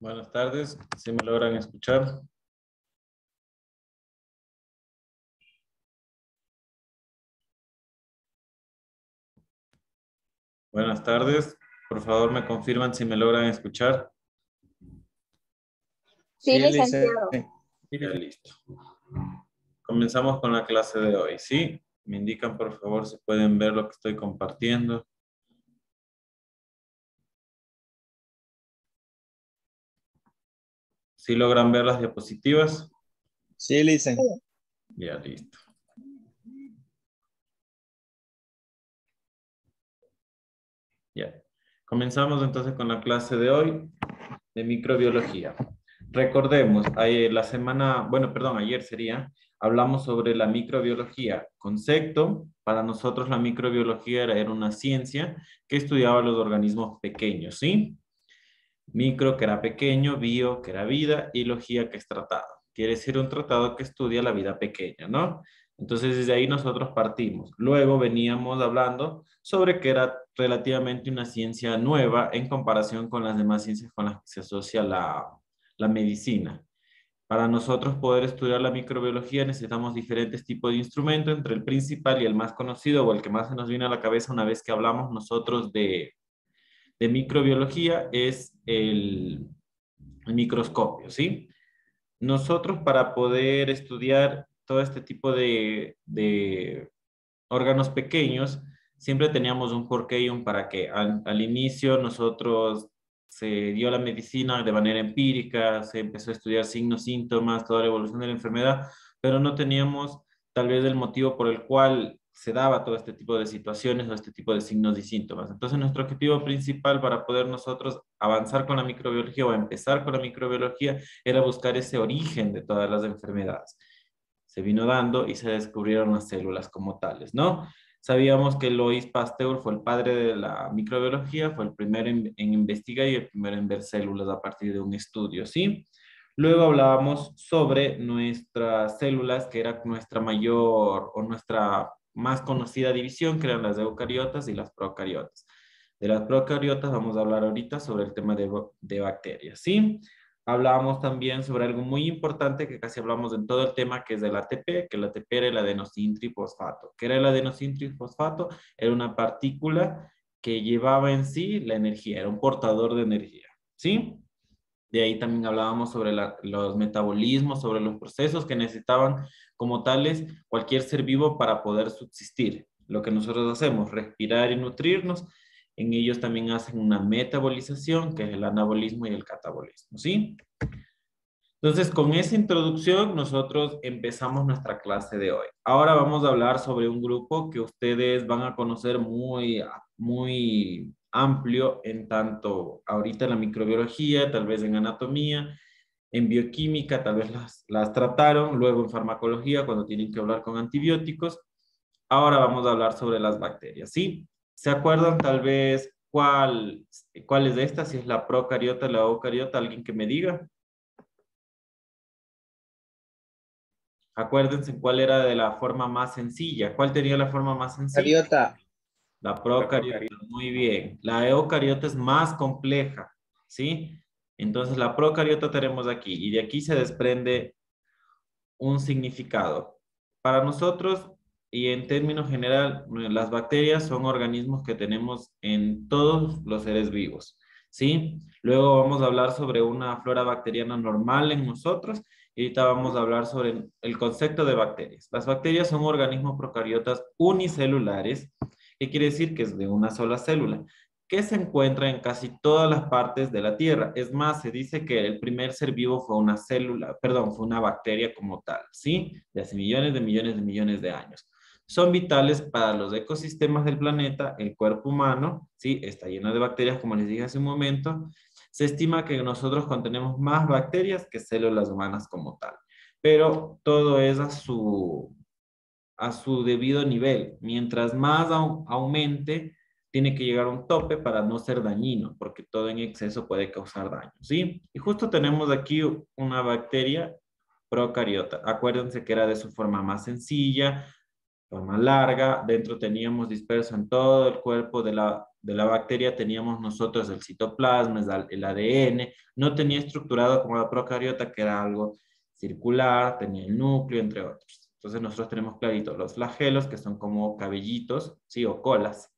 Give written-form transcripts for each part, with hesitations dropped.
Buenas tardes, ¿sí me logran escuchar? Buenas tardes, por favor me confirman si me logran escuchar. Sí, Sí, licenciado. licenciado. Ya listo. Comenzamos con la clase de hoy, ¿sí? Me indican por favor si pueden ver lo que estoy compartiendo. ¿Sí logran ver las diapositivas? Sí, licenciado. Ya listo. Ya. Comenzamos entonces con la clase de hoy de microbiología. Recordemos, la semana, bueno, perdón, ayer sería, hablamos sobre la microbiología. Concepto, para nosotros la microbiología era una ciencia que estudiaba los organismos pequeños, ¿sí? Micro, que era pequeño, bio, que era vida, y logía, que es tratado. Quiere decir un tratado que estudia la vida pequeña, ¿no? Entonces, desde ahí nosotros partimos. Luego veníamos hablando sobre que era relativamente una ciencia nueva en comparación con las demás ciencias con las que se asocia la medicina. Para nosotros poder estudiar la microbiología necesitamos diferentes tipos de instrumentos, entre el principal y el más conocido o el que más se nos viene a la cabeza una vez que hablamos nosotros de microbiología es el microscopio, ¿sí? Nosotros para poder estudiar todo este tipo de órganos pequeños, siempre teníamos un porqué y un para qué. Al inicio nosotros se dio la medicina de manera empírica, se empezó a estudiar signos, síntomas, toda la evolución de la enfermedad, pero no teníamos tal vez el motivo por el cual se daba todo este tipo de situaciones o este tipo de signos y síntomas. Entonces, nuestro objetivo principal para poder nosotros avanzar con la microbiología o empezar con la microbiología era buscar ese origen de todas las enfermedades. Se vino dando y se descubrieron las células como tales, ¿no? Sabíamos que Louis Pasteur fue el padre de la microbiología, fue el primero en investigar y el primero en ver células a partir de un estudio, ¿sí? Luego hablábamos sobre nuestras células, que era nuestra mayor o nuestra más conocida división, que eran las eucariotas y las procariotas. De las procariotas vamos a hablar ahorita sobre el tema de bacterias, ¿sí? Hablábamos también sobre algo muy importante que casi hablamos en todo el tema, que es del ATP, que el ATP era el adenosintrifosfato. ¿Qué era el adenosintrifosfato? Era una partícula que llevaba en sí la energía, era un portador de energía, ¿sí? De ahí también hablábamos sobre los metabolismos, sobre los procesos que necesitaban como tales cualquier ser vivo para poder subsistir. Lo que nosotros hacemos, respirar y nutrirnos, en ellos también hacen una metabolización, que es el anabolismo y el catabolismo, ¿sí? Entonces, con esa introducción, nosotros empezamos nuestra clase de hoy. Ahora vamos a hablar sobre un grupo que ustedes van a conocer muy amplio en tanto ahorita en la microbiología, tal vez en anatomía, en bioquímica, tal vez las trataron, luego en farmacología, cuando tienen que hablar con antibióticos. Ahora vamos a hablar sobre las bacterias, ¿sí? ¿Se acuerdan tal vez cuál es de estas? Si es la procariota, la eucariota, alguien que me diga. Acuérdense cuál era de la forma más sencilla. ¿Cuál tenía la forma más sencilla? Cariota. La procariota. Muy bien. La eucariota es más compleja, ¿sí? Entonces la procariota tenemos aquí y de aquí se desprende un significado. Para nosotros y en términos general, las bacterias son organismos que tenemos en todos los seres vivos, ¿sí? Luego vamos a hablar sobre una flora bacteriana normal en nosotros y ahorita vamos a hablar sobre el concepto de bacterias. Las bacterias son organismos procariotas unicelulares, que quiere decir que es de una sola célula que se encuentra en casi todas las partes de la Tierra. Es más, se dice que el primer ser vivo fue una célula, perdón, fue una bacteria como tal, ¿sí? De hace millones de millones de millones de años. Son vitales para los ecosistemas del planeta, el cuerpo humano, ¿sí? Está lleno de bacterias, como les dije hace un momento. Se estima que nosotros contenemos más bacterias que células humanas como tal. Pero todo es a su debido nivel. Mientras más aumente, tiene que llegar a un tope para no ser dañino, porque todo en exceso puede causar daño, ¿sí? Y justo tenemos aquí una bacteria procariota. Acuérdense que era de su forma más sencilla, forma larga. Dentro teníamos disperso en todo el cuerpo de la bacteria, teníamos nosotros el citoplasma, el ADN. No tenía estructurado como la procariota, que era algo circular, tenía el núcleo, entre otros. Entonces nosotros tenemos clarito los flagelos, que son como cabellitos, ¿sí? O colas.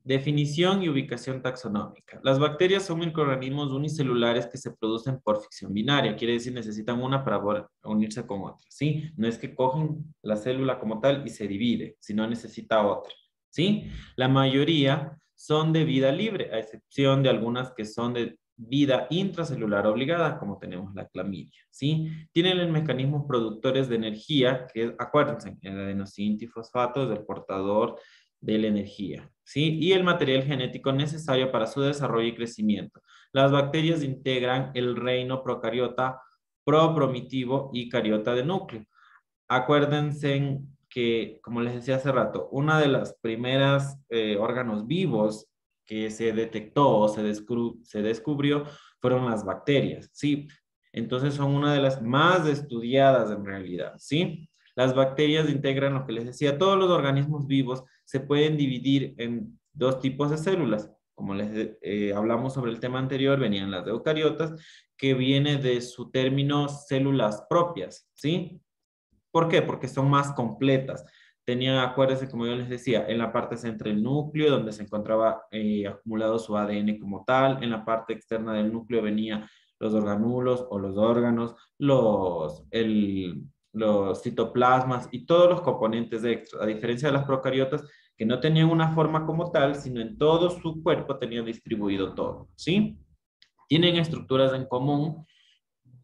Definición y ubicación taxonómica. Las bacterias son microorganismos unicelulares que se producen por fisión binaria. Quiere decir, necesitan una para unirse con otra, ¿sí? No es que cogen la célula como tal y se divide, sino necesita otra, ¿sí? La mayoría son de vida libre, a excepción de algunas que son de vida intracelular obligada, como tenemos la clamidia, ¿sí? Tienen los mecanismos productores de energía, que acuérdense, el adenosín trifosfato es el portador de la energía, ¿sí? Y el material genético necesario para su desarrollo y crecimiento. Las bacterias integran el reino procariota, propromitivo y cariota de núcleo. Acuérdense que, como les decía hace rato, una de las primeras órganos vivos que se detectó o se descubrió fueron las bacterias, ¿sí? Entonces son una de las más estudiadas en realidad, ¿sí? Las bacterias integran lo que les decía, todos los organismos vivos se pueden dividir en dos tipos de células. Como les hablamos sobre el tema anterior, venían las eucariotas, que viene de su término células propias, ¿sí? ¿Por qué? Porque son más completas. Tenían, acuérdense, como yo les decía, en la parte central del núcleo, donde se encontraba acumulado su ADN como tal. En la parte externa del núcleo venían los organulos o los órganos, los citoplasmas y todos los componentes extras. A diferencia de las procariotas, que no tenían una forma como tal, sino en todo su cuerpo tenían distribuido todo, ¿sí? Tienen estructuras en común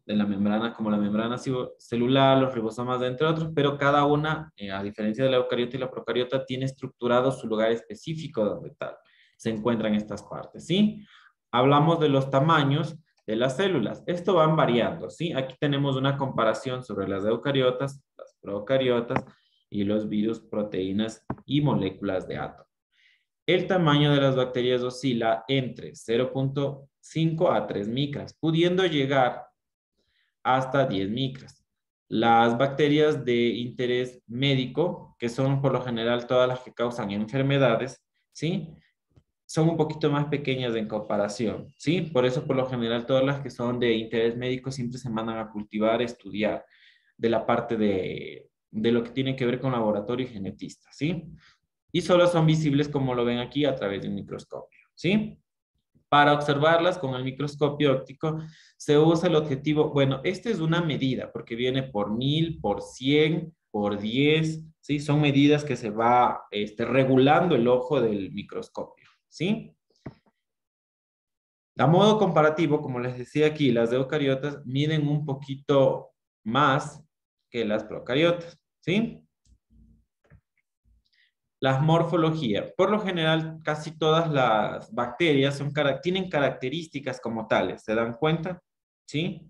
de la membrana, como la membrana celular, los ribosomas, entre otros, pero cada una, a diferencia de la eucariota y la procariota, tiene estructurado su lugar específico donde tal se encuentran estas partes, ¿sí? Hablamos de los tamaños de las células. Esto van variando, ¿sí? Aquí tenemos una comparación sobre las eucariotas, las procariotas y los virus, proteínas y moléculas de átomo. El tamaño de las bacterias oscila entre 0.5 a 3 micras, pudiendo llegar hasta 10 micras. Las bacterias de interés médico, que son por lo general todas las que causan enfermedades, ¿sí? Son un poquito más pequeñas en comparación, ¿sí? Por eso por lo general todas las que son de interés médico siempre se mandan a cultivar, estudiar de la parte de lo que tiene que ver con laboratorio y genetista, ¿sí? Y solo son visibles como lo ven aquí a través de un microscopio, ¿sí? Para observarlas con el microscopio óptico se usa el objetivo, bueno, esta es una medida porque viene por 1000, por 100, por 10, ¿sí? Son medidas que se va regulando el ojo del microscopio, ¿sí? A modo comparativo, como les decía aquí, las eucariotas miden un poquito más que las procariotas, ¿sí? La morfología. Por lo general, casi todas las bacterias tienen características como tales. ¿Se dan cuenta? ¿Sí?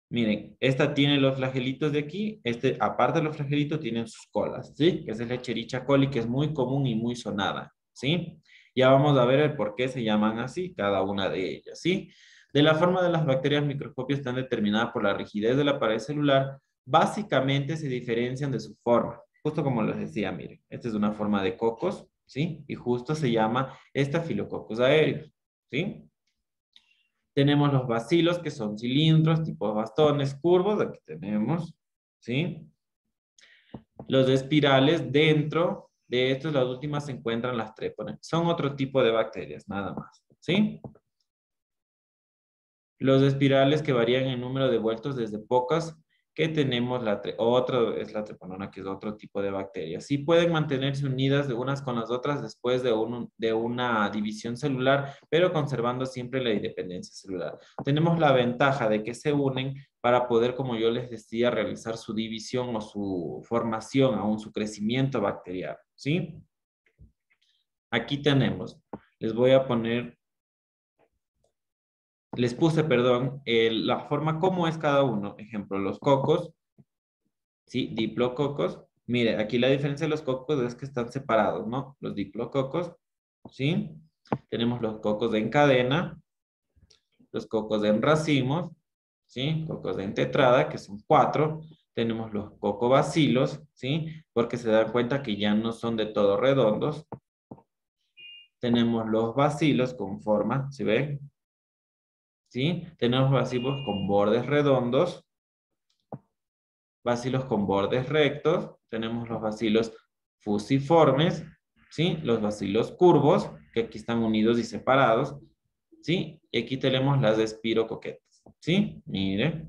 Miren, esta tiene los flagelitos de aquí. Aparte de los flagelitos, tienen sus colas, ¿sí? Que es el Escherichia coli, que es muy común y muy sonada, ¿sí? Ya vamos a ver el por qué se llaman así, cada una de ellas, ¿sí? De la forma de las bacterias microscopias están determinadas por la rigidez de la pared celular. Básicamente se diferencian de su forma. Justo como les decía, miren, esta es una forma de cocos, ¿sí? Y justo se llama Staphylococcus aureus, ¿sí? Tenemos los bacilos, que son cilindros, tipo bastones curvos, aquí tenemos, ¿sí? Los espirales, dentro de estos, las últimas se encuentran las trépones. Son otro tipo de bacterias, nada más, ¿sí? Los espirales que varían en número de vueltos desde pocas, que tenemos otro es la treponona, que es otro tipo de bacterias. Sí pueden mantenerse unidas de unas con las otras después de una división celular, pero conservando siempre la independencia celular. Tenemos la ventaja de que se unen para poder, como yo les decía, realizar su división o su formación, aún su crecimiento bacteriano, ¿sí? Aquí tenemos, les voy a poner les puse, perdón, la forma como es cada uno. Ejemplo, los cocos, ¿sí? Diplococos. Mire, aquí la diferencia de los cocos es que están separados, ¿no? Los diplococos, ¿sí? Tenemos los cocos en cadena, los cocos en racimos, ¿sí? Cocos en tetrada, que son 4. tenemos los cocobacilos, ¿sí? Porque se dan cuenta que ya no son de todo redondos. Tenemos los bacilos con forma, ¿sí ven? ¿Sí? Tenemos bacilos con bordes redondos, bacilos con bordes rectos, tenemos los bacilos fusiformes, ¿sí? Los bacilos curvos, que aquí están unidos y separados, ¿sí? Y aquí tenemos las espirocoquetas, ¿sí? Mire.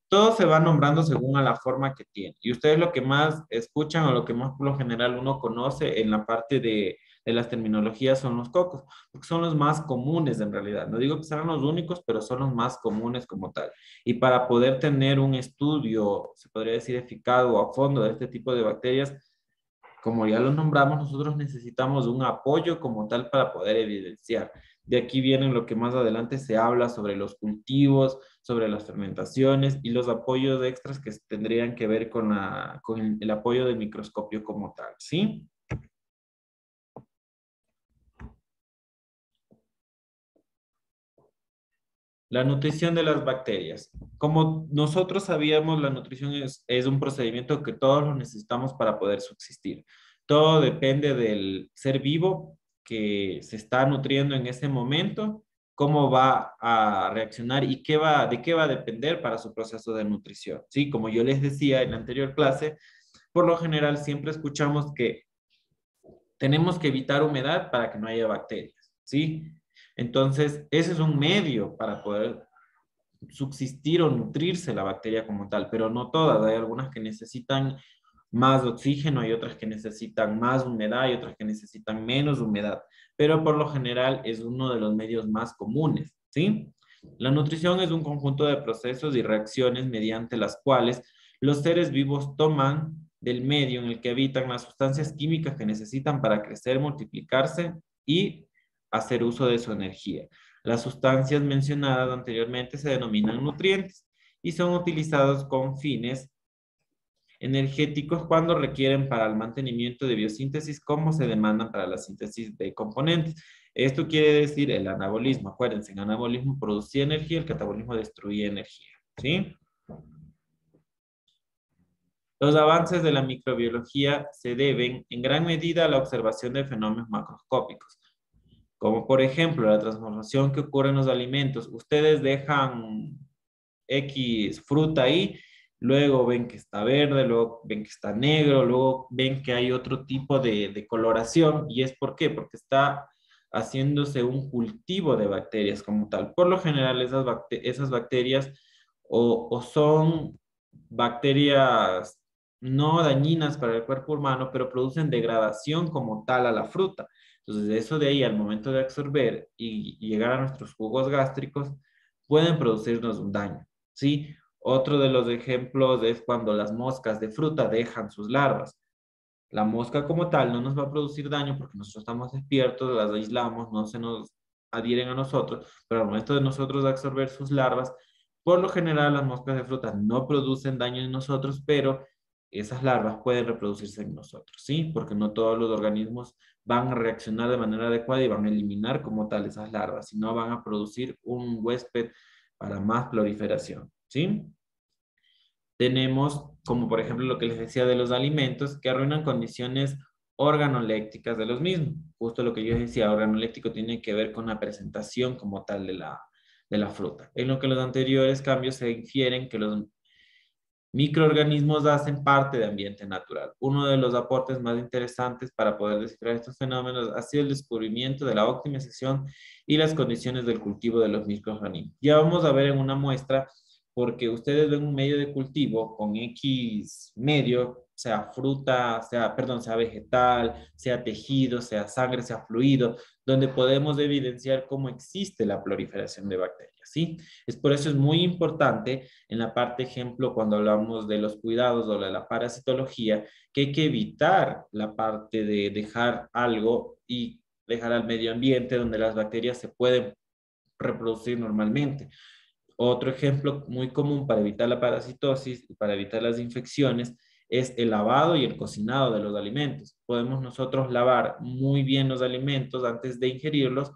Todo se va nombrando según a la forma que tiene. Y ustedes lo que más escuchan o lo que más por lo general uno conoce en la parte de las terminologías son los cocos, porque son los más comunes en realidad. No digo que sean los únicos, pero son los más comunes como tal. Y para poder tener un estudio, se podría decir, eficaz o a fondo de este tipo de bacterias, como ya lo nombramos, nosotros necesitamos un apoyo como tal para poder evidenciar. De aquí viene lo que más adelante se habla sobre los cultivos, sobre las fermentaciones y los apoyos extras que tendrían que ver con el apoyo del microscopio como tal, ¿sí? La nutrición de las bacterias. Como nosotros sabíamos, la nutrición es un procedimiento que todos lo necesitamos para poder subsistir. Todo depende del ser vivo que se está nutriendo en ese momento, cómo va a reaccionar y de qué va a depender para su proceso de nutrición. Sí, como yo les decía en la anterior clase, por lo general siempre escuchamos que tenemos que evitar humedad para que no haya bacterias, ¿sí? Entonces, ese es un medio para poder subsistir o nutrirse la bacteria como tal, pero no todas. Hay algunas que necesitan más oxígeno, hay otras que necesitan más humedad, hay otras que necesitan menos humedad, pero por lo general es uno de los medios más comunes, ¿sí? La nutrición es un conjunto de procesos y reacciones mediante las cuales los seres vivos toman del medio en el que habitan las sustancias químicas que necesitan para crecer, multiplicarse y hacer uso de su energía. Las sustancias mencionadas anteriormente se denominan nutrientes y son utilizados con fines energéticos cuando requieren para el mantenimiento de biosíntesis como se demandan para la síntesis de componentes. Esto quiere decir el anabolismo. Acuérdense, el anabolismo producía energía, el catabolismo destruía energía. ¿Sí? Los avances de la microbiología se deben en gran medida a la observación de fenómenos macroscópicos, como por ejemplo la transformación que ocurre en los alimentos. Ustedes dejan X fruta ahí, luego ven que está verde, luego ven que está negro, luego ven que hay otro tipo de coloración. ¿Y es por qué? Porque está haciéndose un cultivo de bacterias como tal. Por lo general, esas bacterias o son bacterias no dañinas para el cuerpo humano, pero producen degradación como tal a la fruta. Entonces, eso de ahí al momento de absorber y llegar a nuestros jugos gástricos, pueden producirnos un daño, ¿sí? Otro de los ejemplos es cuando las moscas de fruta dejan sus larvas. La mosca como tal no nos va a producir daño porque nosotros estamos despiertos, las aislamos, no se nos adhieren a nosotros, pero al momento de nosotros absorber sus larvas, por lo general las moscas de fruta no producen daño en nosotros, pero esas larvas pueden reproducirse en nosotros, ¿sí? Porque no todos los organismos van a reaccionar de manera adecuada y van a eliminar como tal esas larvas, sino van a producir un huésped para más proliferación, ¿sí? Tenemos, como por ejemplo lo que les decía de los alimentos, que arruinan condiciones organolépticas de los mismos. Justo lo que yo decía, organoléptico tiene que ver con la presentación como tal de la fruta. En lo que los anteriores cambios se infieren que los microorganismos hacen parte de ambiente natural. Uno de los aportes más interesantes para poder descifrar estos fenómenos ha sido el descubrimiento de la optimización y las condiciones del cultivo de los microorganismos. Ya vamos a ver en una muestra, porque ustedes ven un medio de cultivo con X medio, sea fruta, sea vegetal, sea tejido, sea sangre, sea fluido, donde podemos evidenciar cómo existe la proliferación de bacterias, ¿sí? Es por eso es muy importante en la parte ejemplo cuando hablamos de los cuidados o de la parasitología, que hay que evitar la parte de dejar algo y dejar al medio ambiente donde las bacterias se pueden reproducir normalmente. Otro ejemplo muy común para evitar la parasitosis y para evitar las infecciones es el lavado y el cocinado de los alimentos. Podemos nosotros lavar muy bien los alimentos antes de ingerirlos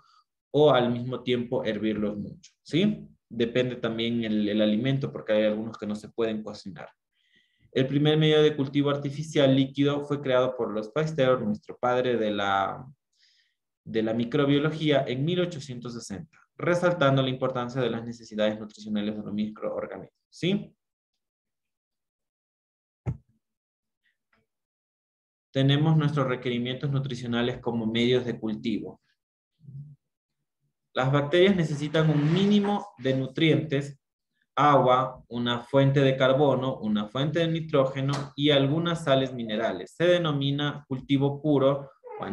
o al mismo tiempo hervirlos mucho, ¿sí? depende también el alimento, porque hay algunos que no se pueden cocinar. El primer medio de cultivo artificial líquido fue creado por los Pasteur, nuestro padre de la microbiología, en 1860, resaltando la importancia de las necesidades nutricionales de los microorganismos. ¿Sí? Tenemos nuestros requerimientos nutricionales como medios de cultivo. Las bacterias necesitan un mínimo de nutrientes, agua, una fuente de carbono, una fuente de nitrógeno y algunas sales minerales. Se denomina cultivo puro o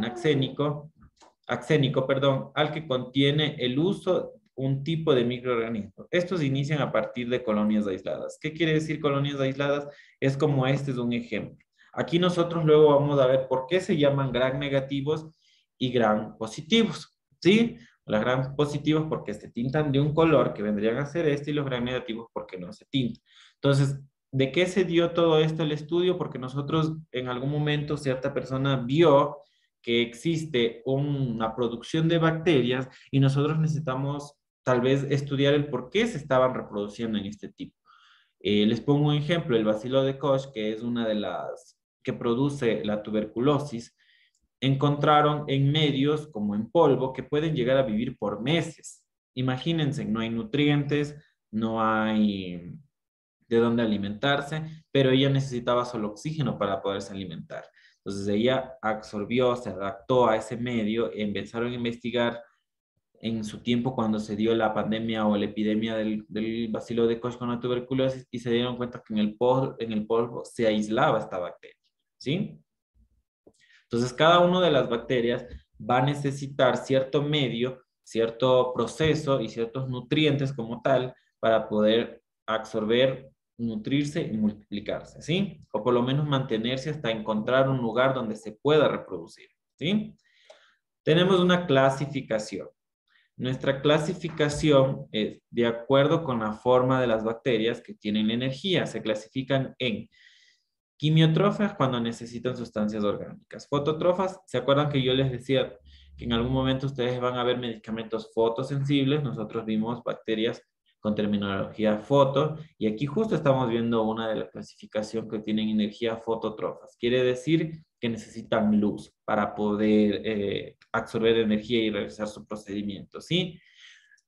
axénico, perdón, al que contiene el uso un tipo de microorganismo. Estos inician a partir de colonias aisladas. ¿Qué quiere decir colonias aisladas? Es como este es un ejemplo. Aquí nosotros luego vamos a ver por qué se llaman gram negativos y gram positivos, ¿sí? Los gram positivos porque se tintan de un color que vendrían a ser este y los gram negativos porque no se tintan. Entonces, ¿de qué se dio todo esto el estudio? Porque nosotros en algún momento cierta persona vio que existe una producción de bacterias y nosotros necesitamos tal vez estudiar el por qué se estaban reproduciendo en este tipo. Les pongo un ejemplo, el bacilo de Koch, que es una de las que produce la tuberculosis, encontraron en medios como en polvo que pueden llegar a vivir por meses. Imagínense, no hay nutrientes, no hay de dónde alimentarse, pero ella necesitaba solo oxígeno para poderse alimentar. Entonces ella absorbió, se adaptó a ese medio, empezaron a investigar en su tiempo cuando se dio la pandemia o la epidemia del bacilo de Koch con la tuberculosis y se dieron cuenta que en el polvo se aislaba esta bacteria, ¿sí? Entonces, cada una de las bacterias va a necesitar cierto medio, cierto proceso y ciertos nutrientes como tal para poder absorber, nutrirse y multiplicarse, ¿sí? O por lo menos mantenerse hasta encontrar un lugar donde se pueda reproducir, ¿sí? Tenemos una clasificación. Nuestra clasificación es de acuerdo con la forma de las bacterias que tienen energía. Se clasifican en quimiotrofas cuando necesitan sustancias orgánicas. Fototrofas, ¿se acuerdan que yo les decía que en algún momento ustedes van a ver medicamentos fotosensibles? Nosotros vimos bacterias con terminología foto y aquí justo estamos viendo una de la clasificación que tienen energía fototrofas. Quiere decir que necesitan luz para poder absorber energía y realizar su procedimiento, ¿sí?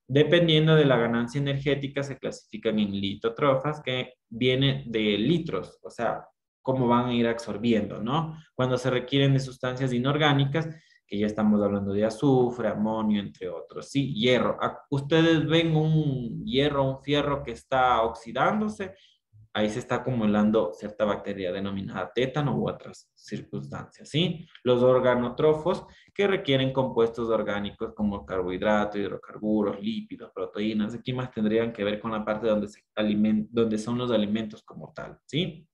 Dependiendo de la ganancia energética, se clasifican en litótrofas, que viene de litros, o sea, cómo van a ir absorbiendo, ¿no? Cuando se requieren de sustancias inorgánicas, que ya estamos hablando de azufre, amonio, entre otros. Sí, hierro. Ustedes ven un hierro, un fierro que está oxidándose, ahí se está acumulando cierta bacteria denominada tétano u otras circunstancias, ¿sí? Los organotrofos que requieren compuestos orgánicos como carbohidratos, hidrocarburos, lípidos, proteínas, aquí más tendrían que ver con la parte donde son los alimentos como tal, ¿sí?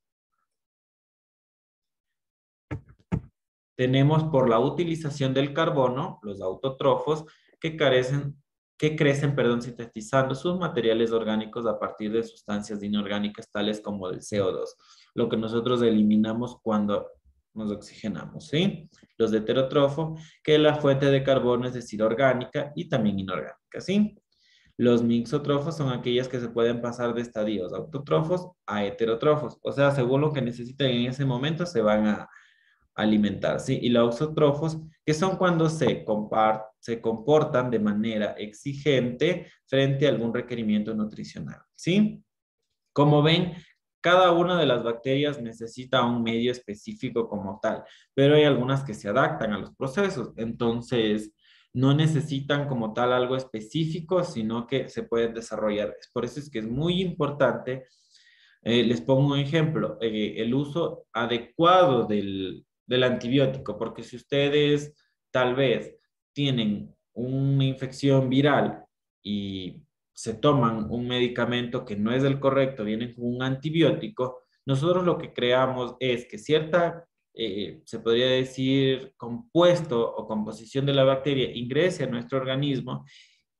Tenemos por la utilización del carbono, los autótrofos, que crecen, perdón, sintetizando sus materiales orgánicos a partir de sustancias inorgánicas tales como el CO2, lo que nosotros eliminamos cuando nos oxigenamos, ¿sí? Los de heterótrofo, que es la fuente de carbono, es decir, orgánica y también inorgánica, ¿sí? Los mixótrofos son aquellas que se pueden pasar de estadios autótrofos a heterótrofos, o sea, según lo que necesiten en ese momento se van a alimentar, ¿sí? Y los auxótrofos, que son cuando se comportan de manera exigente frente a algún requerimiento nutricional, ¿sí? Como ven, cada una de las bacterias necesita un medio específico como tal, pero hay algunas que se adaptan a los procesos, entonces no necesitan como tal algo específico, sino que se pueden desarrollar. Por eso es que es muy importante, les pongo un ejemplo, el uso adecuado del antibiótico, porque si ustedes tal vez tienen una infección viral y se toman un medicamento que no es el correcto, vienen con un antibiótico, nosotros lo que creamos es que cierta, se podría decir, compuesto o composición de la bacteria ingrese a nuestro organismo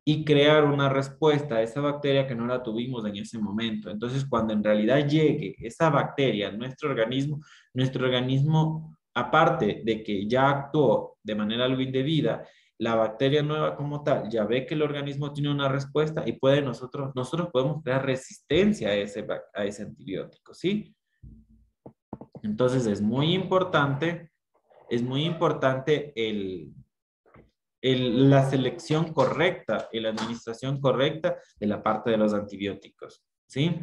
y crear una respuesta a esa bacteria que no la tuvimos en ese momento. Entonces, cuando en realidad llegue esa bacteria a nuestro organismo, aparte de que ya actuó de manera algo indebida, la bacteria nueva como tal ya ve que el organismo tiene una respuesta y nosotros podemos crear resistencia a a ese antibiótico, ¿sí? Entonces es muy importante la selección correcta y la administración correcta de la parte de los antibióticos, ¿sí?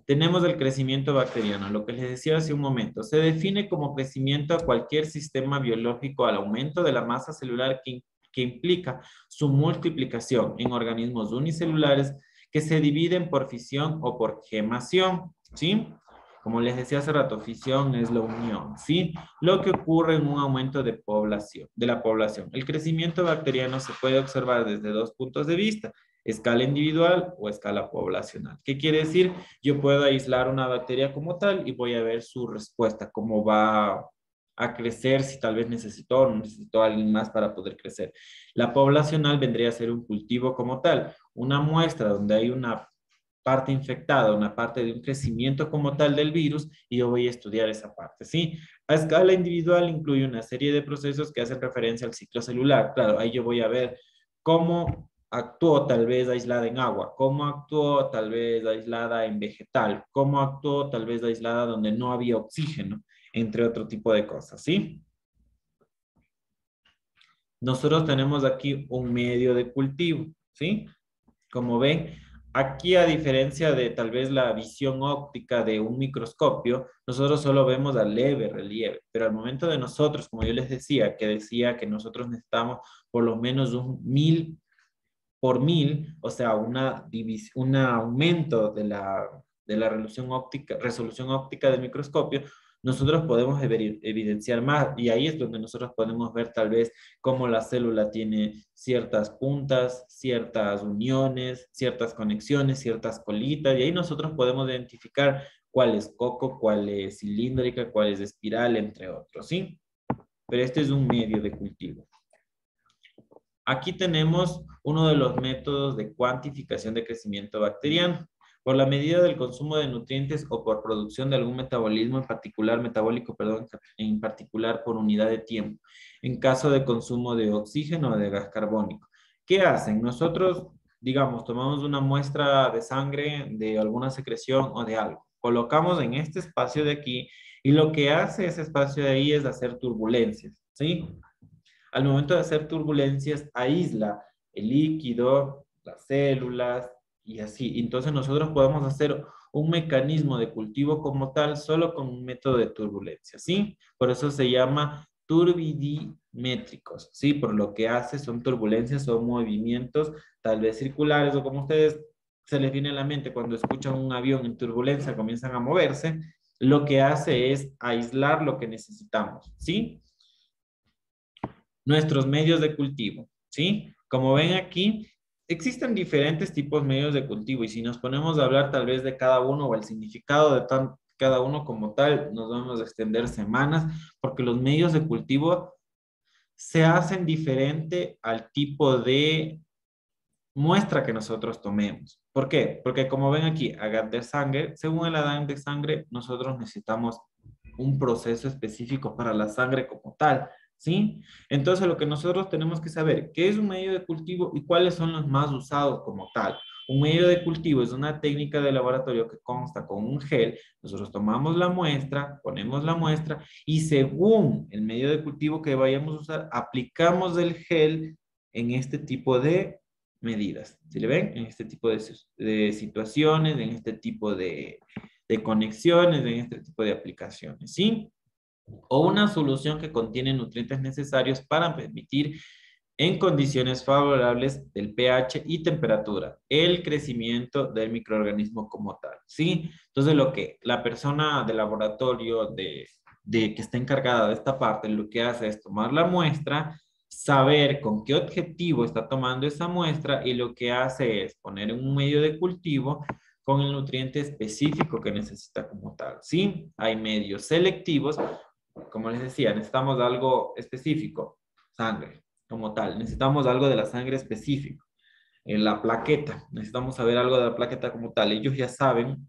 Tenemos el crecimiento bacteriano, lo que les decía hace un momento. Se define como crecimiento a cualquier sistema biológico al aumento de la masa celular que implica su multiplicación en organismos unicelulares que se dividen por fisión o por gemación, ¿sí? Como les decía hace rato, fisión es la unión, ¿sí? Lo que ocurre en un aumento de la población. El crecimiento bacteriano se puede observar desde dos puntos de vista, escala individual o escala poblacional. ¿Qué quiere decir? Yo puedo aislar una bacteria como tal y voy a ver su respuesta, cómo va a crecer, si tal vez necesito o no necesito a alguien más para poder crecer. La poblacional vendría a ser un cultivo como tal, una muestra donde hay una parte infectada, una parte de un crecimiento como tal del virus y yo voy a estudiar esa parte, ¿sí? A escala individual incluye una serie de procesos que hacen referencia al ciclo celular. Claro, ahí yo voy a ver cómo actuó tal vez aislada en agua, cómo actuó tal vez aislada en vegetal, cómo actuó tal vez aislada donde no había oxígeno, entre otro tipo de cosas, ¿sí? Nosotros tenemos aquí un medio de cultivo, ¿sí? Como ven, aquí a diferencia de tal vez la visión óptica de un microscopio, nosotros solo vemos a leve relieve, pero al momento de nosotros, como yo les decía que nosotros necesitamos por lo menos un 1000 por 1000, o sea, un aumento de la resolución óptica del microscopio, nosotros podemos evidenciar más y ahí es donde nosotros podemos ver tal vez cómo la célula tiene ciertas puntas, ciertas uniones, ciertas conexiones, ciertas colitas y ahí nosotros podemos identificar cuál es coco, cuál es cilíndrica, cuál es espiral, entre otros, ¿sí? Pero este es un medio de cultivo. Aquí tenemos uno de los métodos de cuantificación de crecimiento bacteriano. Por la medida del consumo de nutrientes o por producción de algún metabolismo en particular, metabólico, perdón, en particular por unidad de tiempo, en caso de consumo de oxígeno o de gas carbónico. ¿Qué hacen? Nosotros, digamos, tomamos una muestra de sangre de alguna secreción o de algo, colocamos en este espacio de aquí y lo que hace ese espacio de ahí es hacer turbulencias, ¿sí? Al momento de hacer turbulencias, aísla el líquido, las células y así. Entonces nosotros podemos hacer un mecanismo de cultivo como tal solo con un método de turbulencia, ¿sí? Por eso se llama turbidimétricos, ¿sí? Por lo que hace son turbulencias, son movimientos tal vez circulares o como ustedes se les viene a la mente cuando escuchan un avión en turbulencia, comienzan a moverse, lo que hace es aislar lo que necesitamos, ¿sí? Nuestros medios de cultivo, ¿sí? Como ven aquí, existen diferentes tipos de medios de cultivo y si nos ponemos a hablar tal vez de cada uno o el significado de cada uno como tal, nos vamos a extender semanas porque los medios de cultivo se hacen diferente al tipo de muestra que nosotros tomemos. ¿Por qué? Porque como ven aquí, AGAT de sangre, según el ADN de sangre, nosotros necesitamos un proceso específico para la sangre como tal, ¿sí? Entonces lo que nosotros tenemos que saber, ¿qué es un medio de cultivo y cuáles son los más usados como tal? Un medio de cultivo es una técnica de laboratorio que consta con un gel. Nosotros tomamos la muestra, ponemos la muestra y según el medio de cultivo que vayamos a usar, aplicamos el gel en este tipo de medidas. ¿Sí le ven? En este tipo de situaciones, en este tipo de conexiones, en este tipo de aplicaciones, ¿sí? O una solución que contiene nutrientes necesarios para permitir en condiciones favorables del pH y temperatura, el crecimiento del microorganismo como tal, ¿sí? Entonces, lo que la persona del laboratorio que está encargada de esta parte, lo que hace es tomar la muestra, saber con qué objetivo está tomando esa muestra y lo que hace es poner en un medio de cultivo con el nutriente específico que necesita como tal, ¿sí? Hay medios selectivos, como les decía, necesitamos algo específico, sangre como tal. Necesitamos algo de la sangre específico. En la plaqueta, necesitamos saber algo de la plaqueta como tal. Ellos ya saben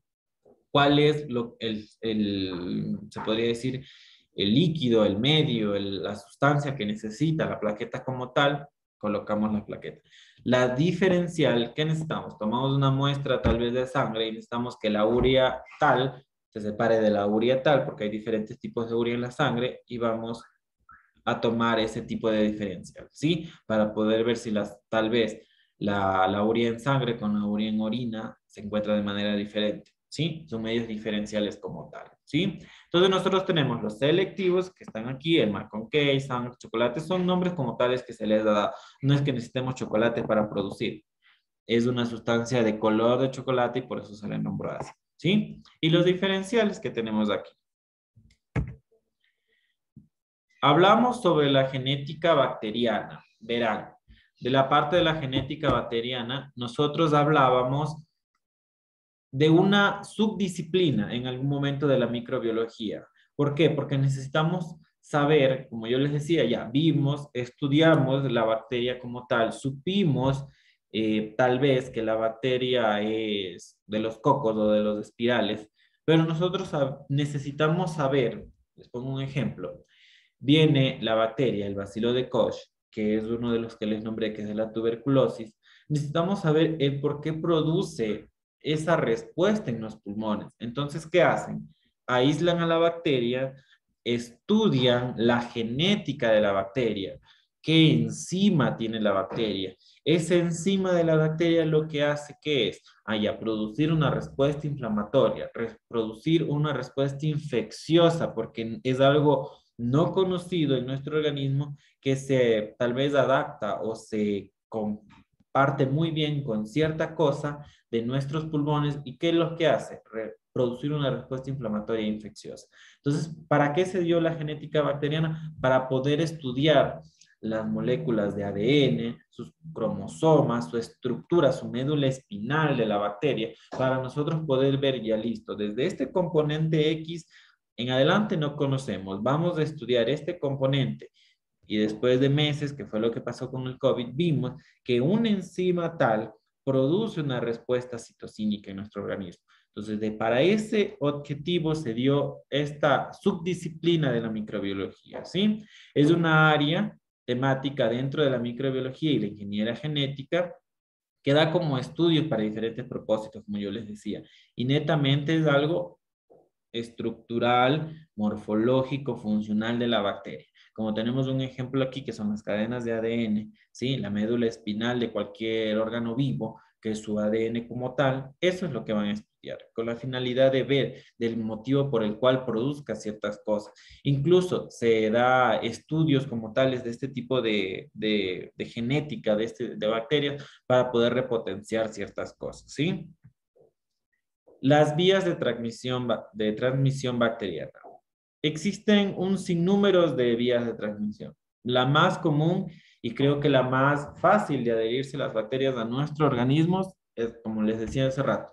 cuál es se podría decir, el líquido, el medio, la sustancia que necesita la plaqueta como tal colocamos la plaqueta. La diferencial, ¿qué necesitamos? Tomamos una muestra tal vez de sangre y necesitamos que la urea tal se separe de la urea tal, porque hay diferentes tipos de urea en la sangre, y vamos a tomar ese tipo de diferencial, ¿sí? Para poder ver si tal vez la urea en sangre con la urea en orina se encuentra de manera diferente, ¿sí? Son medios diferenciales como tal, ¿sí? Entonces nosotros tenemos los selectivos que están aquí, el Malcolm K, sangre, chocolate, son nombres como tales que se les da. No es que necesitemos chocolate para producir, es una sustancia de color de chocolate y por eso se le nombró así, ¿sí? Y los diferenciales que tenemos aquí. Hablamos sobre la genética bacteriana. Verán, de la parte de la genética bacteriana, nosotros hablábamos de una subdisciplina en algún momento de la microbiología. ¿Por qué? Porque necesitamos saber, como yo les decía, ya vimos, estudiamos la bacteria como tal, supimos tal vez que la bacteria es de los cocos o de los espirales, pero nosotros necesitamos saber, les pongo un ejemplo, viene la bacteria, el bacilo de Koch, que es uno de los que les nombré, que es de la tuberculosis. Necesitamos saber el por qué produce esa respuesta en los pulmones. Entonces, ¿qué hacen? Aíslan a la bacteria, estudian la genética de la bacteria, qué enzima tiene la bacteria. Esa enzima de la bacteria lo que hace que es, producir una respuesta inflamatoria, producir una respuesta infecciosa, porque es algo no conocido en nuestro organismo que se tal vez adapta o se comparte muy bien con cierta cosa de nuestros pulmones. ¿Y qué es lo que hace? Producir una respuesta inflamatoria e infecciosa. Entonces, ¿para qué se dio la genética bacteriana? Para poder estudiar las moléculas de ADN, sus cromosomas, su estructura, su médula espinal de la bacteria, para nosotros poder ver ya listo, desde este componente X en adelante no conocemos, vamos a estudiar este componente y después de meses, que fue lo que pasó con el COVID, vimos que una enzima tal produce una respuesta citocínica en nuestro organismo. Entonces, para ese objetivo se dio esta subdisciplina de la microbiología, ¿sí? Es una área temática dentro de la microbiología y la ingeniería genética que da como estudios para diferentes propósitos, como yo les decía. Y netamente es algo estructural, morfológico, funcional de la bacteria. Como tenemos un ejemplo aquí que son las cadenas de ADN, ¿sí? La médula espinal de cualquier órgano vivo, que es su ADN como tal, eso es lo que van a estudiar, con la finalidad de ver del motivo por el cual produzca ciertas cosas. Incluso se da estudios como tales de este tipo de genética de bacterias para poder repotenciar ciertas cosas, ¿sí? Las vías de transmisión bacteriana. Existen un sinnúmero de vías de transmisión. La más común y creo que la más fácil de adherirse las bacterias a nuestro organismo es, como les decía hace rato,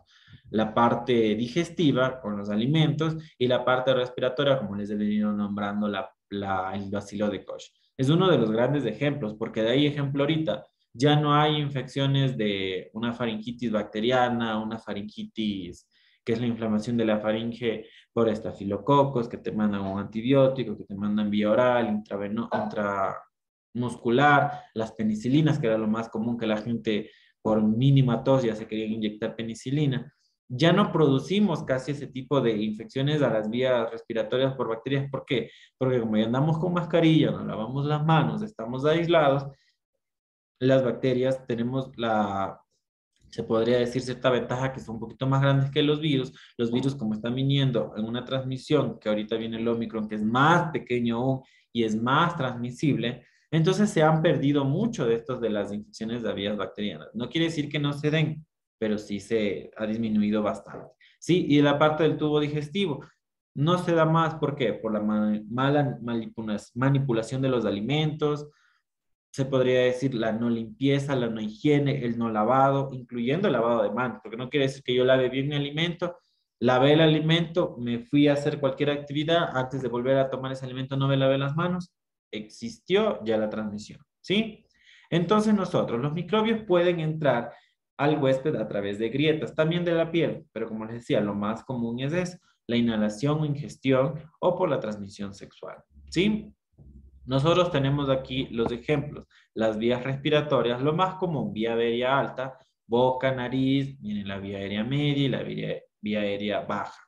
la parte digestiva con los alimentos y la parte respiratoria, como les he venido nombrando, el bacilo de Koch. Es uno de los grandes ejemplos, porque de ahí ejemplo ahorita, ya no hay infecciones de una faringitis bacteriana, una faringitis que es la inflamación de la faringe por estafilococos, que te mandan un antibiótico, que te mandan vía oral, intramuscular, las penicilinas, que era lo más común que la gente por mínima tos ya se quería inyectar penicilina. Ya no producimos casi ese tipo de infecciones a las vías respiratorias por bacterias. ¿Por qué? Porque como ya andamos con mascarilla, nos lavamos las manos, estamos aislados, las bacterias tenemos se podría decir cierta ventaja que son un poquito más grandes que los virus. Los virus, como están viniendo en una transmisión, que ahorita viene el Omicron, que es más pequeño aún y es más transmisible, entonces se han perdido mucho de estos de las infecciones de vías bacterianas. No quiere decir que no se den, pero sí se ha disminuido bastante. Sí, y la parte del tubo digestivo. No se da más, ¿por qué? Por la mala manipulación de los alimentos, se podría decir la no limpieza, la no higiene, el no lavado, incluyendo el lavado de manos, porque no quiere decir que yo lave bien mi alimento, lavé el alimento, me fui a hacer cualquier actividad, antes de volver a tomar ese alimento no me lavé las manos, existió ya la transmisión, ¿sí? Entonces nosotros, los microbios pueden entrar al huésped a través de grietas, también de la piel, pero como les decía, lo más común es eso, la inhalación o ingestión o por la transmisión sexual, ¿sí? Nosotros tenemos aquí los ejemplos. Las vías respiratorias, lo más común, vía aérea alta, boca, nariz, viene la vía aérea media y la vía aérea baja.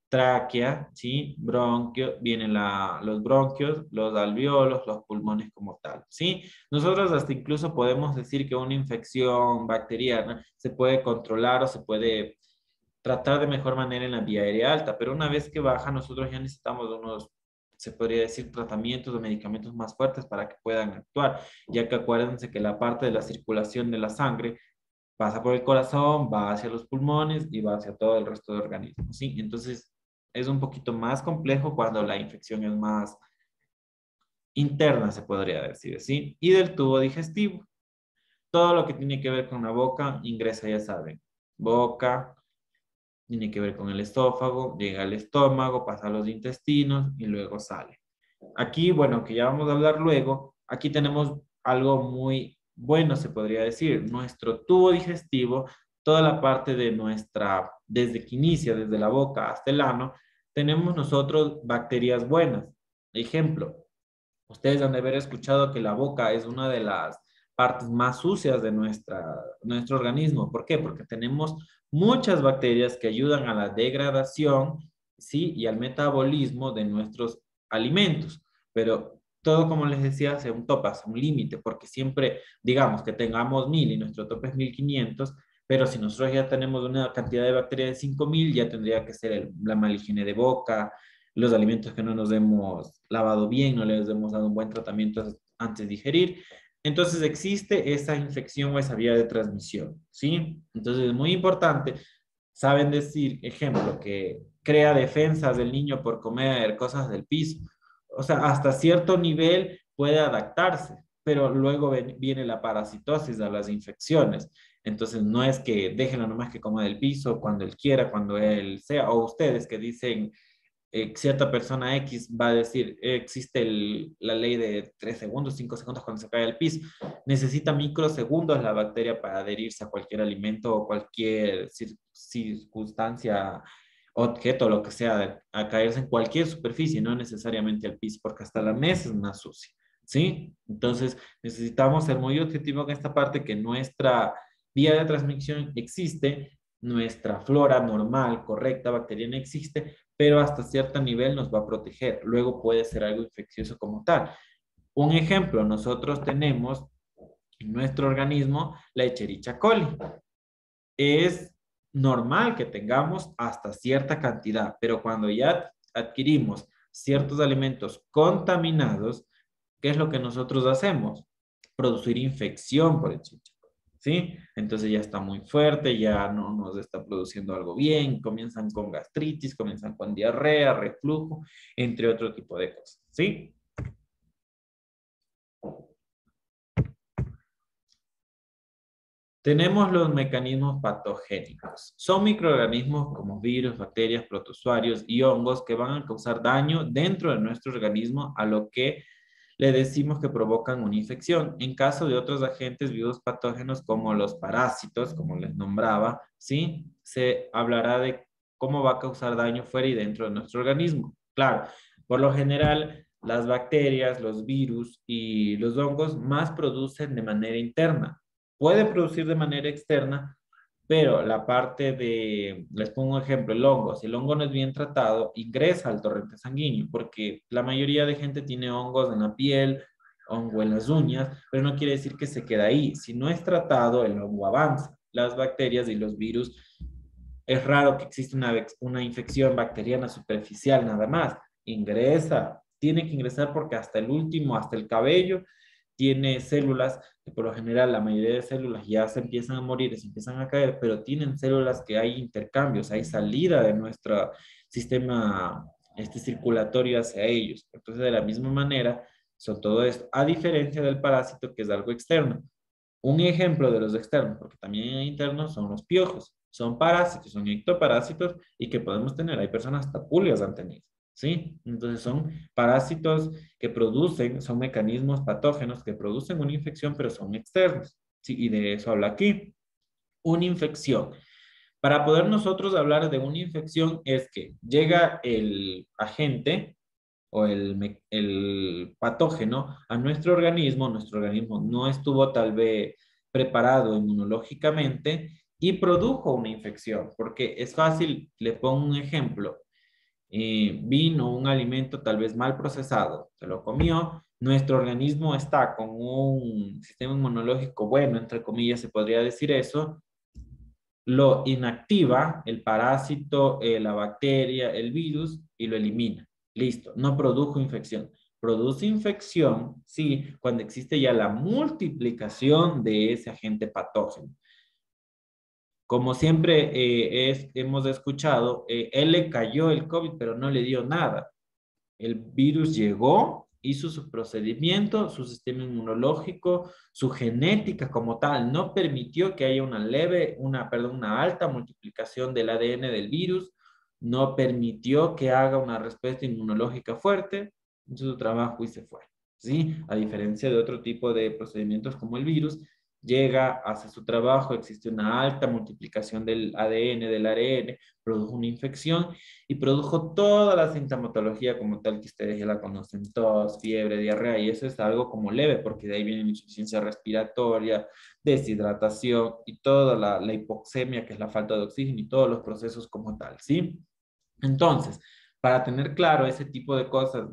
Tráquea, ¿sí? Bronquio, vienen los bronquios, los alveolos, los pulmones como tal, ¿sí? Nosotros hasta incluso podemos decir que una infección bacteriana se puede controlar o se puede tratar de mejor manera en la vía aérea alta, pero una vez que baja, nosotros ya necesitamos unos, se podría decir, tratamientos o medicamentos más fuertes para que puedan actuar, ya que acuérdense que la parte de la circulación de la sangre pasa por el corazón, va hacia los pulmones y va hacia todo el resto del organismo, ¿sí? Entonces, es un poquito más complejo cuando la infección es más interna, se podría decir, ¿sí? Y del tubo digestivo. Todo lo que tiene que ver con la boca ingresa, ya saben, boca, tiene que ver con el esófago, llega al estómago, pasa a los intestinos y luego sale. Aquí, bueno, que ya vamos a hablar luego, aquí tenemos algo muy bueno, se podría decir, nuestro tubo digestivo, toda la parte de nuestra, desde que inicia, desde la boca hasta el ano, tenemos nosotros bacterias buenas. Ejemplo, ustedes han de haber escuchado que la boca es una de las partes más sucias de nuestro organismo. ¿Por qué? Porque tenemos muchas bacterias que ayudan a la degradación, ¿sí? Y al metabolismo de nuestros alimentos. Pero todo, como les decía, hace un tope, hace un límite, porque siempre, digamos que tengamos 1000 y nuestro tope es 1500, pero si nosotros ya tenemos una cantidad de bacterias de 5000, ya tendría que ser la mala higiene de boca, los alimentos que no nos hemos lavado bien, no les hemos dado un buen tratamiento antes de digerir. Entonces existe esa infección o esa vía de transmisión, ¿sí? Entonces es muy importante. Saben decir, ejemplo, que crea defensas del niño por comer cosas del piso. O sea, hasta cierto nivel puede adaptarse, pero luego viene la parasitosis de las infecciones. Entonces, no es que déjenlo nomás que coma del piso cuando él quiera, cuando él sea, o ustedes que dicen, cierta persona X va a decir, existe la ley de 3 segundos, 5 segundos cuando se cae al piso. Necesita microsegundos la bacteria para adherirse a cualquier alimento o cualquier circunstancia, objeto, lo que sea, a caerse en cualquier superficie, no necesariamente al piso, porque hasta la mesa es una sucia, ¿sí? Entonces, necesitamos ser muy objetivos en esta parte, que nuestra vía de transmisión existe, nuestra flora normal, correcta, bacteriana existe, pero hasta cierto nivel nos va a proteger. Luego puede ser algo infeccioso como tal. Un ejemplo, nosotros tenemos en nuestro organismo la Escherichia coli. Es normal que tengamos hasta cierta cantidad, pero cuando ya adquirimos ciertos alimentos contaminados, ¿qué es lo que nosotros hacemos? Producir infección por Escherichia coli, ¿sí? Entonces ya está muy fuerte, ya no nos está produciendo algo bien, comienzan con gastritis, comienzan con diarrea, reflujo, entre otro tipo de cosas, ¿sí? Tenemos los mecanismos patogénicos. Son microorganismos como virus, bacterias, protozoarios y hongos que van a causar daño dentro de nuestro organismo, a lo que le decimos que provocan una infección. En caso de otros agentes vivos patógenos como los parásitos, como les nombraba, ¿sí? Se hablará de cómo va a causar daño fuera y dentro de nuestro organismo. Claro, por lo general, las bacterias, los virus y los hongos más producen de manera interna. Puede producir de manera externa, pero la parte de, les pongo un ejemplo, el hongo, si el hongo no es bien tratado, ingresa al torrente sanguíneo, porque la mayoría de gente tiene hongos en la piel, hongo en las uñas, pero no quiere decir que se queda ahí. Si no es tratado, el hongo avanza. Las bacterias y los virus, es raro que exista una infección bacteriana superficial nada más. Ingresa, tiene que ingresar porque hasta el último, hasta el cabello, tiene células que por lo general la mayoría de células ya se empiezan a morir, se empiezan a caer, pero tienen células que hay intercambios, hay salida de nuestro sistema circulatorio hacia ellos. Entonces, de la misma manera, son todo esto, a diferencia del parásito que es algo externo. Un ejemplo de los externos, porque también hay internos, son los piojos. Son parásitos, son ectoparásitos y que podemos tener. Hay personas hasta pulgas han tenido, ¿sí? Entonces son parásitos que producen, son mecanismos patógenos que producen una infección, pero son externos, ¿sí? Y de eso habla aquí. Una infección. Para poder nosotros hablar de una infección es que llega el agente o el patógeno a nuestro organismo no estuvo tal vez preparado inmunológicamente y produjo una infección, porque es fácil, le pongo un ejemplo, vino un alimento tal vez mal procesado, se lo comió, nuestro organismo está con un sistema inmunológico bueno, entre comillas se podría decir eso, lo inactiva el parásito, la bacteria, el virus y lo elimina. Listo, no produjo infección. Produce infección, sí, cuando existe ya la multiplicación de ese agente patógeno. Como siempre hemos escuchado, él le cayó el COVID, pero no le dio nada. El virus llegó, hizo su procedimiento, su sistema inmunológico, su genética como tal, no permitió que haya una alta multiplicación del ADN del virus, no permitió que haga una respuesta inmunológica fuerte, hizo su trabajo y se fue. ¿Sí? A diferencia de otro tipo de procedimientos como el virus, llega, hace su trabajo, existe una alta multiplicación del ADN, del ARN, produjo una infección y produjo toda la sintomatología como tal que ustedes ya la conocen, tos, fiebre, diarrea, y eso es algo como leve, porque de ahí viene insuficiencia respiratoria, deshidratación y toda la hipoxemia, que es la falta de oxígeno y todos los procesos como tal, ¿sí? Entonces, para tener claro ese tipo de cosas,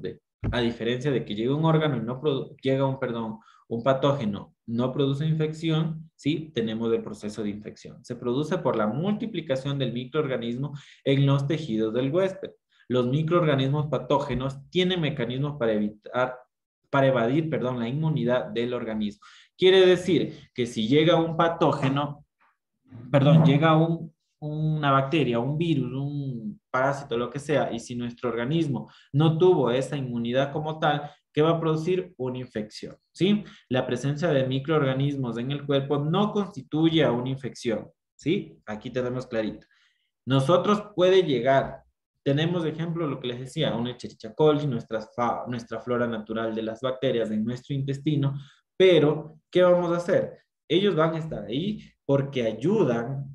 a diferencia de que llega un órgano y no llega un patógeno, no produce infección, ¿sí? Tenemos el proceso de infección. Se produce por la multiplicación del microorganismo en los tejidos del huésped. Los microorganismos patógenos tienen mecanismos para evadir, perdón, la inmunidad del organismo. Quiere decir que si llega un patógeno, perdón, llega una bacteria, un virus, un parásito, lo que sea, y si nuestro organismo no tuvo esa inmunidad como tal, ¿qué va a producir? Una infección, ¿sí? La presencia de microorganismos en el cuerpo no constituye a una infección, ¿sí? Aquí tenemos clarito. Nosotros puede llegar, tenemos de ejemplo lo que les decía, una Escherichia coli, nuestra flora natural de las bacterias en nuestro intestino, pero ¿qué vamos a hacer? Ellos van a estar ahí porque ayudan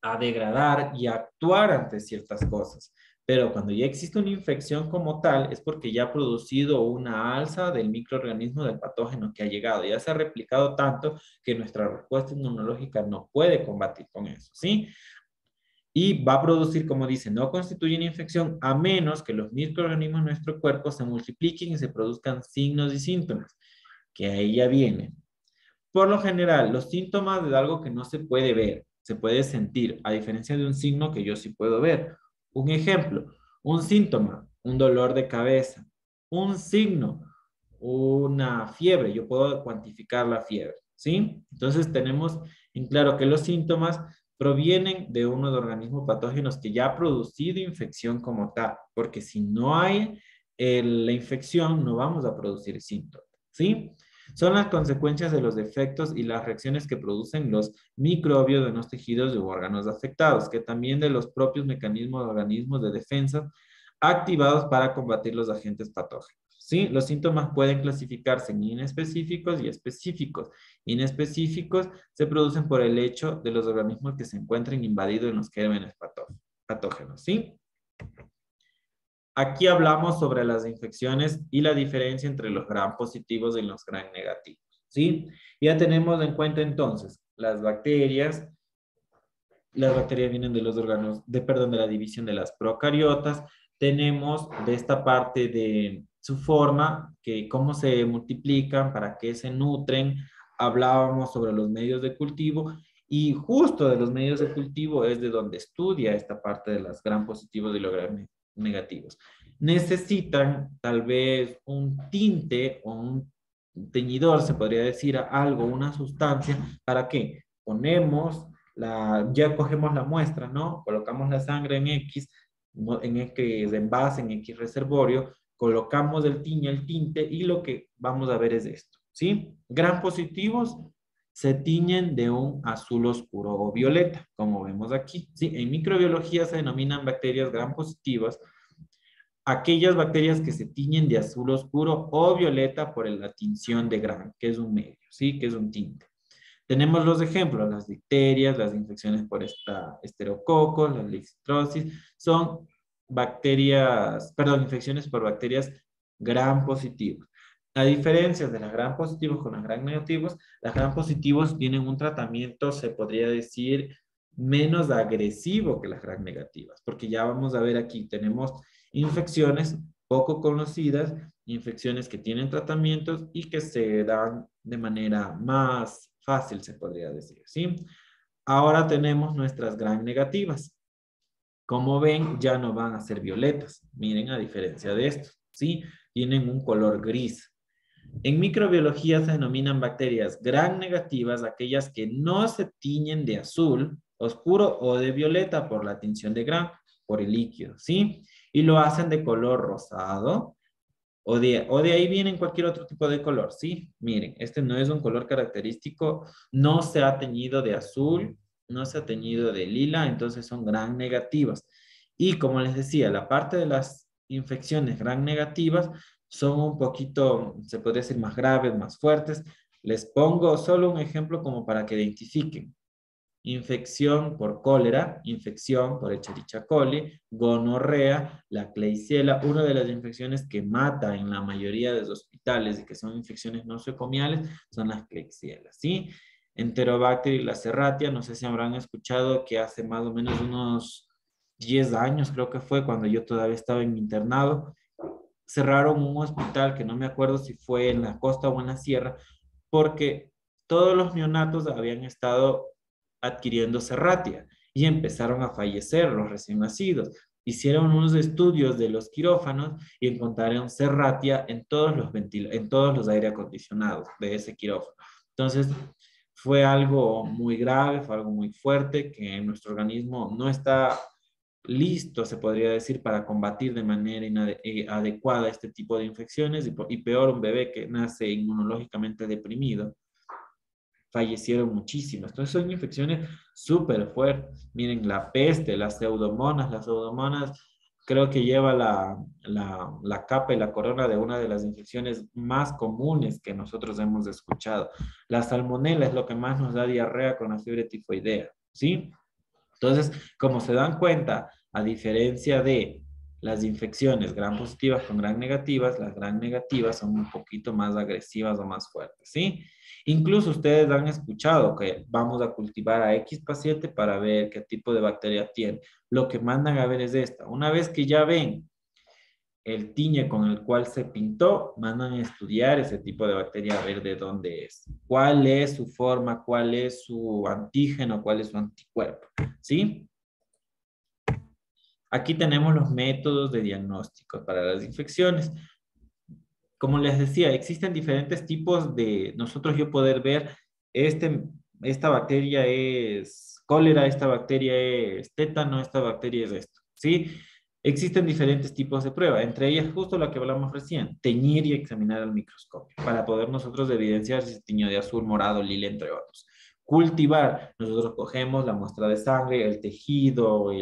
a degradar y a actuar ante ciertas cosas. Pero cuando ya existe una infección como tal, es porque ya ha producido una alza del microorganismo del patógeno que ha llegado. Ya se ha replicado tanto que nuestra respuesta inmunológica no puede combatir con eso, ¿sí? Y va a producir, como dice, no constituye una infección a menos que los microorganismos en nuestro cuerpo se multipliquen y se produzcan signos y síntomas, que ahí ya viene. Por lo general, los síntomas de algo que no se puede ver, se puede sentir, a diferencia de un signo que yo sí puedo ver. Un ejemplo, un síntoma, un dolor de cabeza, un signo, una fiebre, yo puedo cuantificar la fiebre, ¿sí? Entonces tenemos en claro que los síntomas provienen de unos organismos patógenos que ya ha producido infección como tal, porque si no hay la infección, no vamos a producir síntomas, ¿sí? Son las consecuencias de los defectos y las reacciones que producen los microbios de los tejidos u órganos afectados, que también de los propios mecanismos de organismos de defensa activados para combatir los agentes patógenos. ¿Sí? Los síntomas pueden clasificarse en inespecíficos y específicos. Inespecíficos se producen por el hecho de los organismos que se encuentren invadidos en los gérmenes patógenos. ¿Sí? Aquí hablamos sobre las infecciones y la diferencia entre los gram positivos y los gram negativos, ¿sí? Ya tenemos en cuenta entonces las bacterias vienen de los órganos, perdón, de la división de las procariotas, tenemos de esta parte de su forma, que cómo se multiplican, para qué se nutren, hablábamos sobre los medios de cultivo y justo de los medios de cultivo es de donde estudia esta parte de los gram positivos y los gram negativos. Necesitan tal vez un tinte o un teñidor, se podría decir, algo, una sustancia, ¿para qué? Ya cogemos la muestra, ¿no? Colocamos la sangre en X, en X envase, en X reservorio, colocamos el tinte y lo que vamos a ver es esto, ¿sí? Gram positivos se tiñen de un azul oscuro o violeta, como vemos aquí, ¿sí? En microbiología se denominan bacterias gram positivas aquellas bacterias que se tiñen de azul oscuro o violeta por la tinción de Gram, que es un medio, ¿sí? Que es un tinte. Tenemos los ejemplos, las difterias, las infecciones por esterococos, la listeriosis, son bacterias, perdón, infecciones por bacterias gram positivos. A diferencia de las gram positivos con las gram negativos, las gram positivos tienen un tratamiento, se podría decir, menos agresivo que las gram negativas, porque ya vamos a ver aquí, tenemos infecciones poco conocidas, infecciones que tienen tratamientos y que se dan de manera más fácil, se podría decir, ¿sí? Ahora tenemos nuestras gram negativas. Como ven, ya no van a ser violetas. Miren, a diferencia de estos, ¿sí? Tienen un color gris. En microbiología se denominan bacterias gram negativas aquellas que no se tiñen de azul oscuro o de violeta por la tinción de gram, por el líquido, ¿sí? Y lo hacen de color rosado o de ahí vienen cualquier otro tipo de color, ¿sí? Miren, este no es un color característico, no se ha teñido de azul, no se ha teñido de lila, entonces son gram negativas. Y como les decía, la parte de las infecciones gram negativas son un poquito, se podría decir, más graves, más fuertes. Les pongo solo un ejemplo como para que identifiquen infección por cólera, infección por Escherichia coli, gonorrea, la Klebsiella, una de las infecciones que mata en la mayoría de los hospitales y que son infecciones nosocomiales son las Klebsiella, ¿sí? Enterobacter y la Serratia, no sé si habrán escuchado que hace más o menos unos 10 años, creo que fue cuando yo todavía estaba en mi internado, cerraron un hospital que no me acuerdo si fue en la costa o en la sierra, porque todos los neonatos habían estado adquiriendo serratia y empezaron a fallecer los recién nacidos. Hicieron unos estudios de los quirófanos y encontraron serratia en todos en todos los aire acondicionados de ese quirófano. Entonces, fue algo muy grave, fue algo muy fuerte que en nuestro organismo no está listo, se podría decir, para combatir de manera adecuada este tipo de infecciones y peor un bebé que nace inmunológicamente deprimido. Fallecieron muchísimas. Entonces son infecciones súper fuertes. Miren, la peste, las pseudomonas creo que lleva la capa y la corona de una de las infecciones más comunes que nosotros hemos escuchado. La salmonela es lo que más nos da diarrea con la fiebre tifoidea, ¿sí? Entonces, como se dan cuenta, a diferencia de las infecciones gram positivas con gram negativas, las gram negativas son un poquito más agresivas o más fuertes, ¿sí? Incluso ustedes han escuchado que vamos a cultivar a X paciente para ver qué tipo de bacteria tiene. Lo que mandan a ver es esta. Una vez que ya ven el tiñe con el cual se pintó, mandan a estudiar ese tipo de bacteria a ver de dónde es, cuál es su forma, cuál es su antígeno, cuál es su anticuerpo, ¿sí? Aquí tenemos los métodos de diagnóstico para las infecciones. Como les decía, existen diferentes tipos de nosotros yo poder ver, este, esta bacteria es cólera, esta bacteria es tétano, esta bacteria es esto, ¿sí? Existen diferentes tipos de prueba, entre ellas justo la que hablamos recién, teñir y examinar al microscopio, para poder nosotros evidenciar si se tiñó de azul, morado, lila, entre otros. Cultivar, nosotros cogemos la muestra de sangre, el tejido,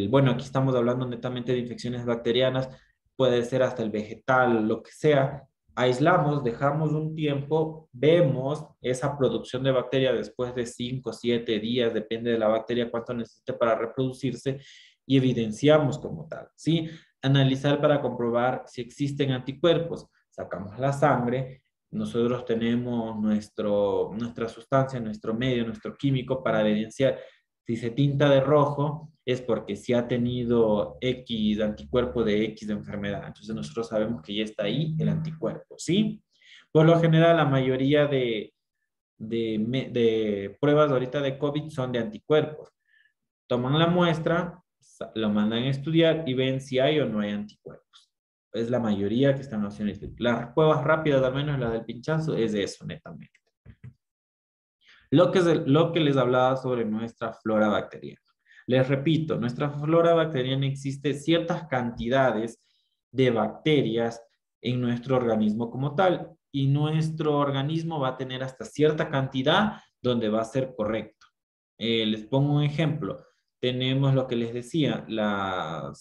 bueno, aquí estamos hablando netamente de infecciones bacterianas, puede ser hasta el vegetal, lo que sea. Aislamos, dejamos un tiempo, vemos esa producción de bacteria después de 5 7 días, depende de la bacteria cuánto necesite para reproducirse y evidenciamos como tal, ¿sí? Analizar para comprobar si existen anticuerpos. Sacamos la sangre, nosotros tenemos nuestra sustancia, nuestro medio, nuestro químico para evidenciar si se tinta de rojo es porque si ha tenido X anticuerpo de X de enfermedad. Entonces nosotros sabemos que ya está ahí el anticuerpo, ¿sí? Por lo general, la mayoría de pruebas ahorita de COVID son de anticuerpos. Toman la muestra, lo mandan a estudiar y ven si hay o no hay anticuerpos. Es la mayoría que están haciendo. Las pruebas rápidas, al menos la del pinchazo, es de eso netamente. Lo que les hablaba sobre nuestra flora bacteriana. Les repito, nuestra flora bacteriana existe ciertas cantidades de bacterias en nuestro organismo como tal y nuestro organismo va a tener hasta cierta cantidad donde va a ser correcto. Les pongo un ejemplo. Tenemos lo que les decía, la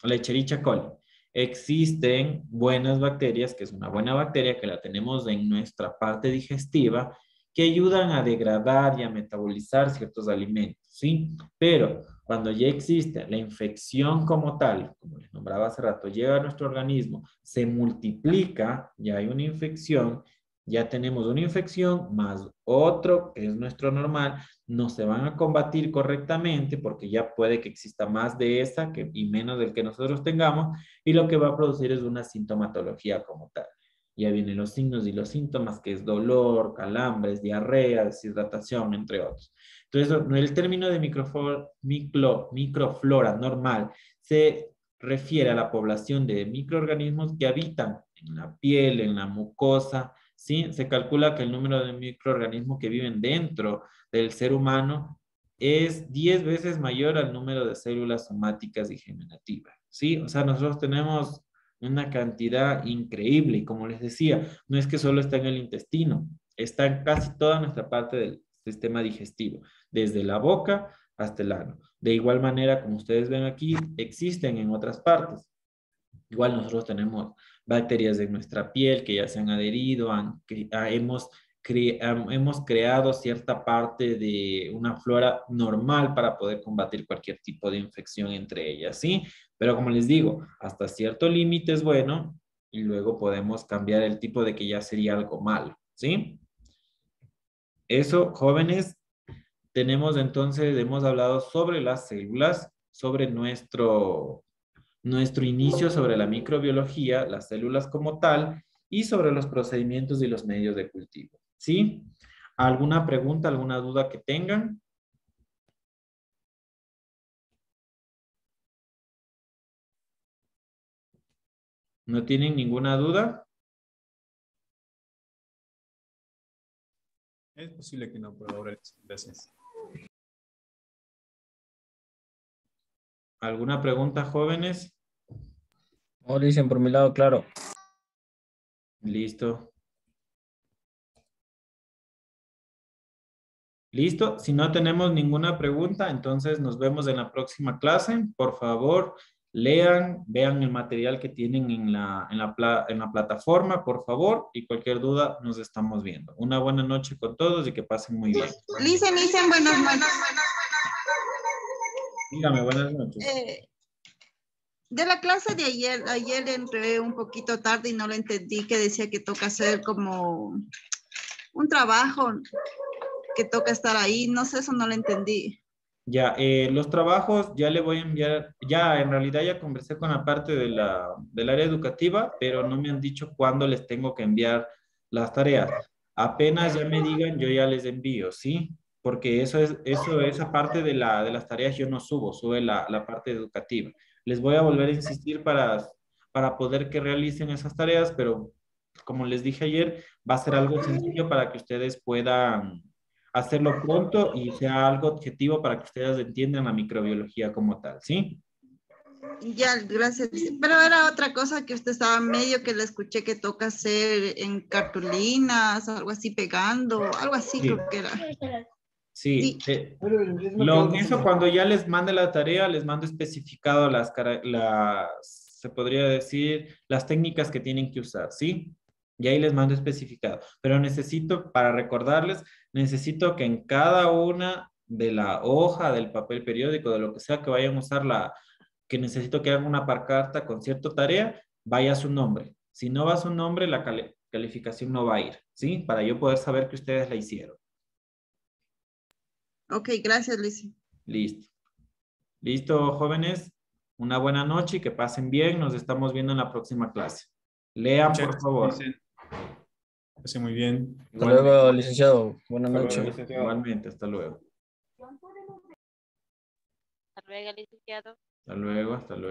Escherichia coli. Existen buenas bacterias, que es una buena bacteria que la tenemos en nuestra parte digestiva, que ayudan a degradar y a metabolizar ciertos alimentos, ¿sí? Pero cuando ya existe la infección como tal, como les nombraba hace rato, llega a nuestro organismo, se multiplica, ya hay una infección, ya tenemos una infección más otro que es nuestro normal, no se van a combatir correctamente porque ya puede que exista más de esa y menos del que nosotros tengamos, y lo que va a producir es una sintomatología como tal. Ya vienen los signos y los síntomas, que es dolor, calambres, diarrea, deshidratación, entre otros. Entonces, el término de microflora normal se refiere a la población de microorganismos que habitan en la piel, en la mucosa, ¿sí? Se calcula que el número de microorganismos que viven dentro del ser humano es 10 veces mayor al número de células somáticas y generativas, ¿sí? O sea, nosotros tenemos una cantidad increíble y como les decía, no es que solo está en el intestino, está en casi toda nuestra parte del sistema digestivo, desde la boca hasta el ano. De igual manera, como ustedes ven aquí, existen en otras partes. Igual nosotros tenemos bacterias en nuestra piel que ya se han adherido, hemos creado cierta parte de una flora normal para poder combatir cualquier tipo de infección entre ellas, ¿sí? Pero como les digo, hasta cierto límite es bueno y luego podemos cambiar el tipo de que ya sería algo malo, ¿sí? Eso, jóvenes, tenemos entonces, hemos hablado sobre las células, sobre nuestro inicio sobre la microbiología, las células como tal, y sobre los procedimientos y los medios de cultivo. ¿Sí? ¿Alguna pregunta, alguna duda que tengan? ¿No tienen ninguna duda? Es posible que no pueda ahora. Gracias. ¿Alguna pregunta, jóvenes? No, dicen por mi lado, claro. Listo. Listo. Si no tenemos ninguna pregunta, entonces nos vemos en la próxima clase. Por favor, lean, vean el material que tienen en la plataforma, por favor, y cualquier duda nos estamos viendo. Una buena noche con todos y que pasen muy bien. Listen, buenas noches. Dígame, buenas noches. De la clase de ayer entré un poquito tarde y no lo entendí, que decía que toca hacer como un trabajo, que toca estar ahí, no sé, eso no lo entendí. Ya, los trabajos ya le voy a enviar, ya en realidad ya conversé con la parte del área educativa, pero no me han dicho cuándo les tengo que enviar las tareas. Apenas ya me digan, yo ya les envío, ¿sí? Porque esa parte de las tareas yo no subo, sube la parte educativa. Les voy a volver a insistir para poder que realicen esas tareas, pero como les dije ayer, va a ser algo sencillo para que ustedes puedan hacerlo pronto y sea algo objetivo para que ustedes entiendan la microbiología como tal, ¿sí? Ya, gracias. Pero era otra cosa que usted estaba medio que le escuché que toca hacer en cartulinas, algo así pegando, algo así Sí, creo que era. sí. Sí. Eso cuando ya les mande la tarea, les mando especificado se podría decir, las técnicas que tienen que usar, ¿sí? Y ahí les mando especificado. Pero necesito, para recordarles, necesito que en cada una de la hoja, del papel periódico, de lo que sea que vayan a usar que necesito que hagan una pancarta con cierta tarea, vaya su nombre. Si no va su nombre, la calificación no va a ir, ¿sí? Para yo poder saber que ustedes la hicieron. Ok, gracias, Luis. Listo. Listo, jóvenes. Una buena noche y que pasen bien. Nos estamos viendo en la próxima clase. Lean, Muchas por gracias, favor. dicen. Hace muy bien. Hasta luego, licenciado. Buenas Hasta luego, noches. licenciado. Igualmente, hasta luego. Hasta luego, licenciado. Hasta luego, hasta luego.